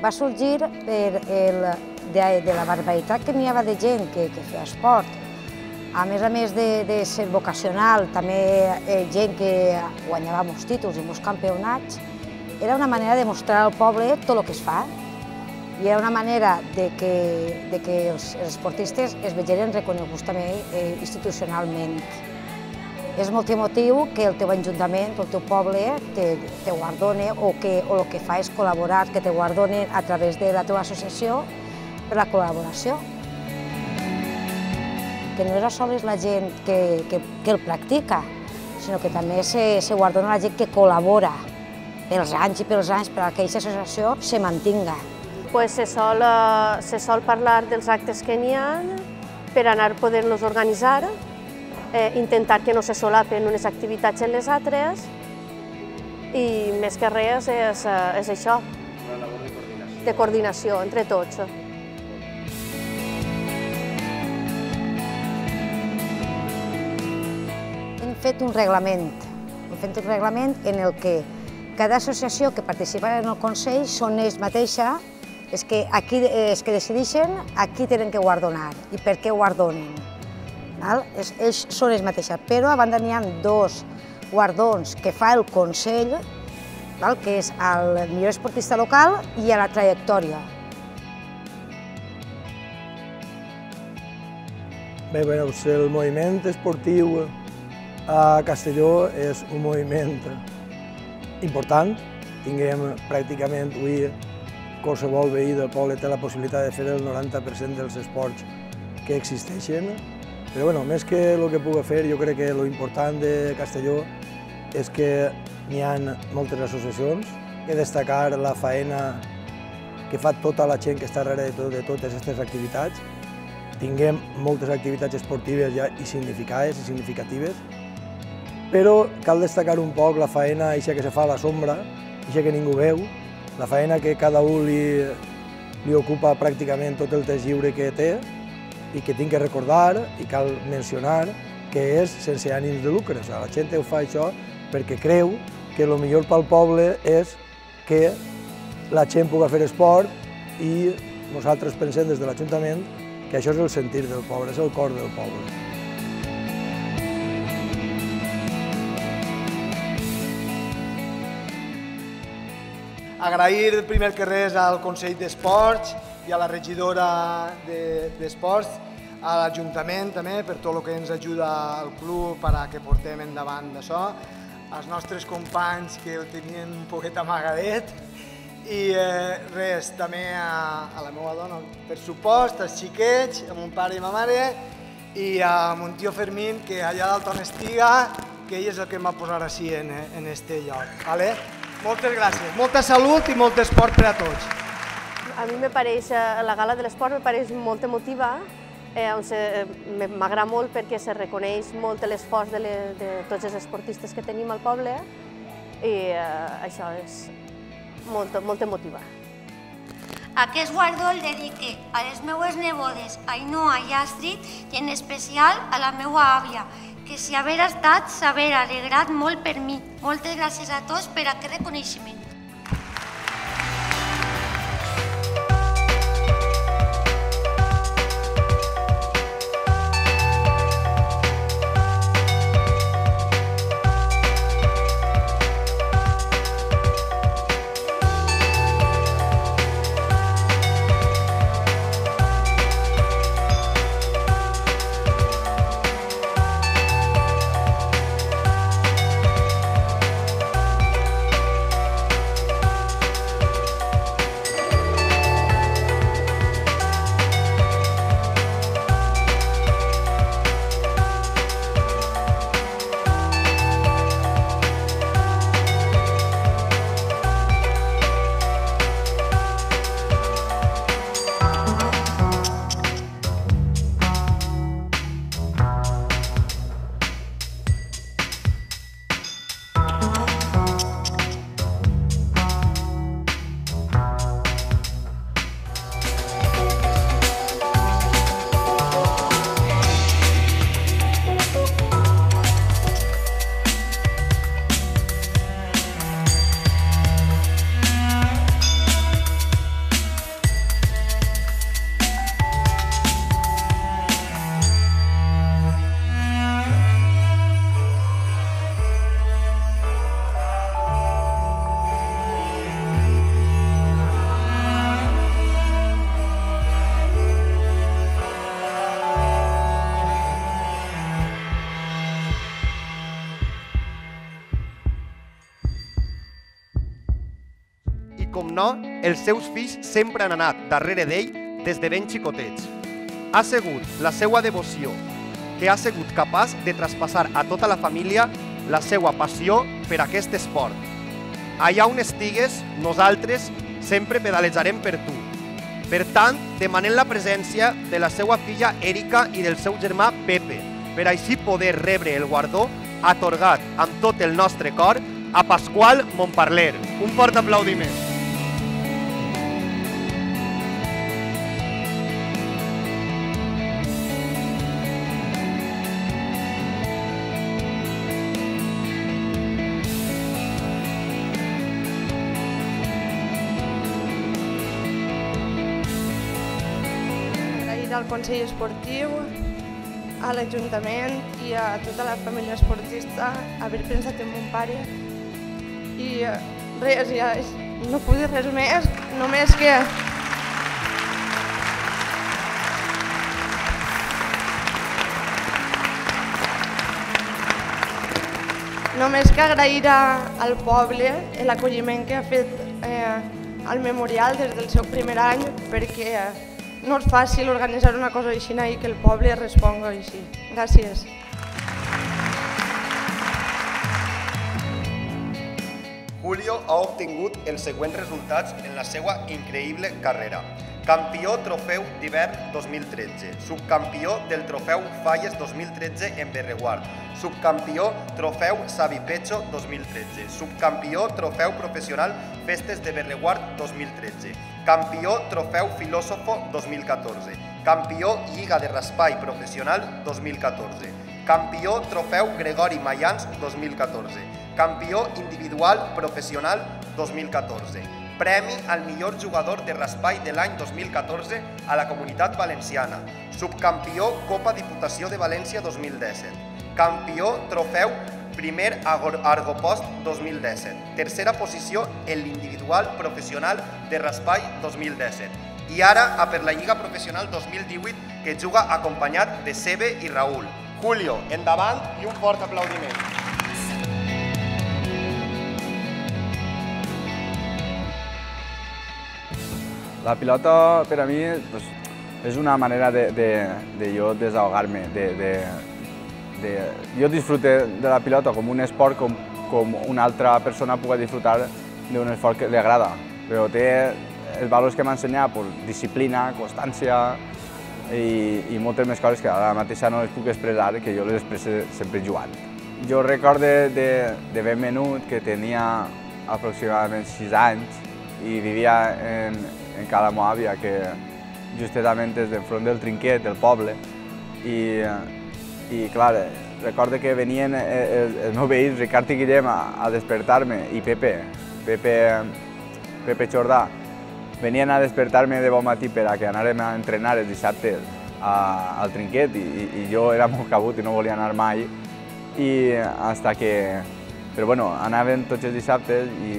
Va sorgir de la barbaritat que n'hi havia de gent que feia esport. A més de ser vocacional, també gent que guanyava molts títols i molts campionats, era una manera de mostrar al poble tot el que es fa. I era una manera que els esportistes es vegeren reconeguts també institucionalment. És molt emotiu que el teu ajuntament o el teu poble te guardoni o el que fa és col·laborar, que te guardoni a través de la teva associació per la col·laboració. Que no és sols la gent que el practica, sinó que també se guardona la gent que col·labora pels anys i pels anys perquè aquesta associació se mantinga. Se sol parlar dels actes que n'hi ha per anar podent-los organitzar, intentar que no se solapen unes activitats en les altres i més que res és això, de coordinació entre tots. Hem fet un reglament en el que cada associació que participa en el Consell són ells mateixa els que decideixen a qui tenen que guardonar i per què guardonen. Ells són ells mateixos, però a banda n'hi ha dos guardons que fa el Consell, que és el millor esportista local i a la trajectòria. Bé, el moviment esportiu a Castelló és un moviment important. Tinguem pràcticament avui qualsevol veí del poble té la possibilitat de fer el 90% dels esports que existeixen. Però més que el que pugui fer, jo crec que l'important de Castelló és que n'hi ha moltes associacions. He de destacar la faena que fa tota la gent que està darrere de totes aquestes activitats. Tinguem moltes activitats esportives ja i significades i significatives, però cal destacar un poc la faena que se fa a la sombra, que ningú veu, la faena que cada un li ocupa pràcticament tot el temps lliure que té, i que tinc que recordar i cal mencionar que és sense ànims de lucre. La gent ho fa això perquè creu que el millor pel poble és que la gent pugui fer esport i nosaltres pensem des de l'Ajuntament que això és el sentir del poble, és el cor del poble. Agrair primer que res al Consell d'Esports i a la regidora d'Esports, a l'Ajuntament també per tot el que ens ajuda al club perquè portem endavant d'això, als nostres companys que ho tenien un poquet amagadet i res, també a la meva dona, per supost, als xiquets, a mon pare i ma mare i a mon tio Fermín, que allà dalt on estiga, que ell és el que em va posar així en este lloc. Moltes gràcies, molta salut i molt esport per a tots. A mi la gala de l'esport m'apareix molt emotiva, m'agrada molt perquè se reconeix molt l'esforç de tots els esportistes que tenim al poble i això és molt emotiva. Aquest guardó el dedique a les meues nebodes Ainhoa i Astrid i en especial a la meua àvia, que si haver estat s'haver alegrat molt per mi. Moltes gràcies a tots per aquest reconeixement. no, els seus fills sempre han anat darrere d'ell des de ben xicotets. Ha sigut la seva devoció que ha sigut capaç de traspassar a tota la família la seva passió per aquest esport. Allà on estigues, nosaltres sempre pedalejarem per tu. Per tant, demanem la presència de la seva filla Erika i del seu germà Pepe, per així poder rebre el guardó atorgat amb tot el nostre cor a Pasqual Montparler. Un fort aplaudiment. Al Consell Esportiu, a l'Ajuntament i a tota la família esportista haver pensat en mon pare i res, ja no puc dir res més, només que agrair al poble l'acolliment que ha fet al memorial des del seu primer any, perquè no és fàcil organitzar una cosa així i que el poble responga així. Gràcies. Julio ha obtingut els següents resultats en la seva increïble carrera. Campió Trofeu d'Hivern 2013, subcampió del Trofeu Falles 2013 en Berreguard, subcampió Trofeu Xavi Pecho 2013, subcampió Trofeu Professional Festes de Berreguard 2013, campió Trofeu Filósofo 2014, campió Lliga de Raspall Professional 2014, campió Trofeu Gregori Mayans 2014, campió Individual Professional 2014, Premi al millor jugador de raspall de l'any 2014 a la Comunitat Valenciana, subcampió Copa Diputació de València 2017, campió Trofeu Primer Argopost 2017, tercera posició en l'individual professional de raspall 2017 i ara a per la Lliga Professional 2018 que juga acompanyat de Sebe i Raül. Julio, endavant i un fort aplaudiment. La pilota per a mi és una manera de jo desahogar-me. Jo disfruto de la pilota com un esport com una altra persona pugui disfrutar d'un esport que li agrada, però té els valors que m'ha ensenyat, disciplina, constància i moltes més coses que ara mateixa no les puc expressar, que jo les expresso sempre jugant. Jo recordo de ben menut que tenia aproximadament 6 anys i vivia en casa meva àvia, que justament és d'enfront del trinquet del poble, i clar, recordo que venien els meus veïns, Ricard i Guillem, a despertar-me, i Pepe Jordà, venien a despertar-me de bon matí per a que anàrem a entrenar els dissabtes al trinquet, i jo era molt cabut i no volia anar mai, però bueno, anàvem tots els dissabtes i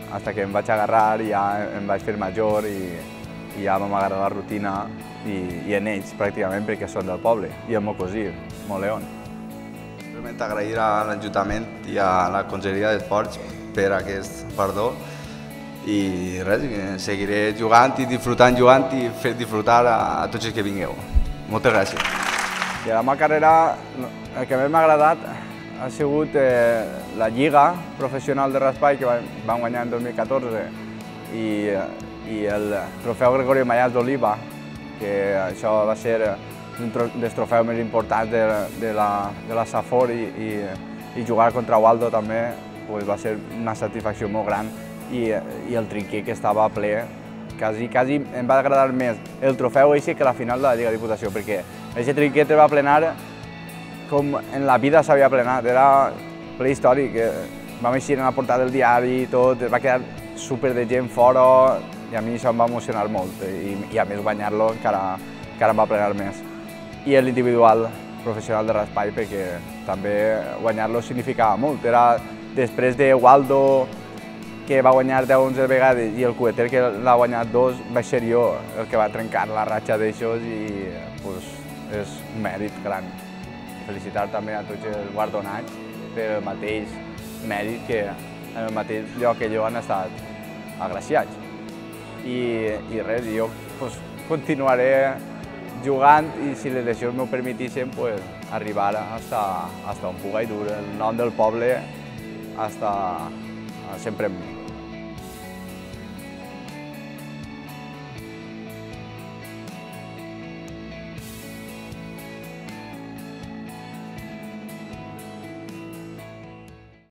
fins que em vaig agarrar i ja em vaig fer major i ja vam agarrar la rutina i en ells pràcticament perquè són del poble i el meu cosí, molt León. Simplement agrair a l'Ajuntament i a la Conselleria d'Esports per aquest perdó i res, seguiré jugant i disfrutant jugant i fer disfrutar a tots els que vingueu. Moltes gràcies. I a la meva carrera el que més m'ha agradat ha sigut la Lliga Professional de Raspall que vam guanyar en 2014 i el Trofeu Gregori Mayans d'Oliva, que això va ser un dels trofeus més importants de la Safor i jugar contra Waldo també va ser una satisfacció molt gran i el trinquet que estava ple. Quasi em va agradar més el trofeu que la final de la Lliga de Diputació, perquè aquest trinquet es va plenar com en la vida s'havia plenat, era ple històric. Vam eixir en la portada del diari i tot, va quedar súper de gent fora i a mi això em va emocionar molt i a més guanyar-lo encara em va plenar més. I l'individual professional de raspall perquè també guanyar-lo significava molt. Era després de Waldo que va guanyar 10-11 vegades i el cueter que l'ha guanyat 2 va ser jo el que va trencar la ratxa d'aixòs i és un mèrit gran. Felicitar també a tots els guardonats per el mateix mèrit que en el mateix lloc que jo han estat agraciats. i res, jo continuaré jugant i si les lesions m'ho permetixen, arribar hasta on pugui dur el nom del poble sempre amb mi.